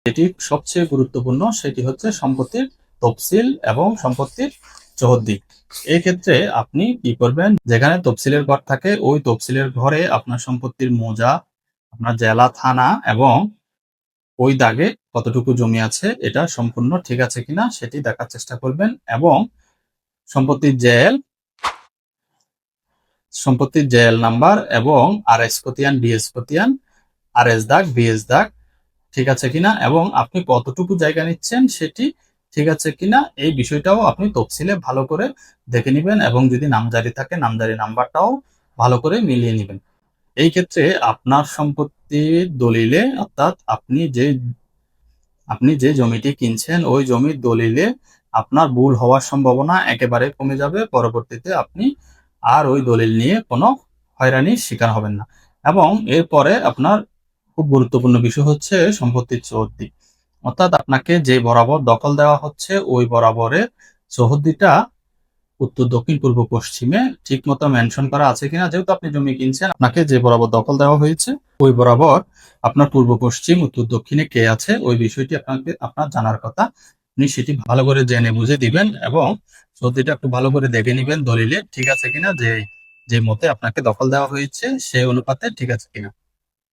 যেটি সবচেয়ে গুরুত্বপূর্ণ সেটি হচ্ছে সম্পত্তির তফসিল এবং সম্পত্তির চৌহদ্দি। এই ক্ষেত্রে আপনি কি করবেন, যেখানে তফসিলের ঘর থাকে ওই তফসিলের ঘরে আপনার সম্পত্তির মৌজা, আপনার জেলা, থানা এবং ওই দাগে কতটুকু জমি আছে এটা সম্পূর্ণ ঠিক আছে কিনা সেটি দেখার চেষ্টা করবেন। এবং সম্পত্তির জেএল নাম্বার এবং আরএস খতিয়ান, ডিএস খতিয়ান, আরএস দাগ, বিএস দাগ ঠিক আছে কিনা এবং আপনি কতটুকু জায়গা নিচ্ছেন সেটি ঠিক আছে কিনা এই বিষয়টাও আপনি তফসিলে ভালো করে দেখে নেবেন এবং যদি নামজারি থাকে নামজারি নাম্বারটাও ভালো করে মিলিয়ে নেবেন। এই ক্ষেত্রে আপনার সম্পত্তির দলিলে, অর্থাৎ আপনি যে জমিটি কিনছেন ওই জমির দলিলে আপনার ভুল হওয়ার সম্ভাবনা একেবারে কমে যাবে। পরবর্তীতে আপনি আর ওই দলিল নিয়ে কোনো হয়রানির শিকার হবেন না। এবং এরপরে আপনার খুব গুরুত্বপূর্ণ বিষয় হচ্ছে সম্পত্তির চৌহদ্দি, অর্থাৎ আপনাকে যে বরাবর দখল দেওয়া হচ্ছে ওই বরাবরের চৌহদ্দিটা উত্তর, দক্ষিণ, পূর্ব, পশ্চিমে ঠিক মতো মেনশন করা আছে কিনা। যেহেতু আপনি জমি কিনছেন, আপনাকে যে বরাবর দখল দেওয়া হয়েছে ওই বরাবর আপনার পূর্ব, পশ্চিম, উত্তর, দক্ষিণে কে আছে ওই বিষয়টি আপনার জানার কথা। আপনি সেটি ভালো করে জেনে বুঝে দিবেন এবং চৌহদ্দিটা একটু ভালো করে দেখে নিবেন দলিলে ঠিক আছে কিনা, যে যে মতে আপনাকে দখল দেওয়া হয়েছে সেই অনুপাতে ঠিক আছে কিনা।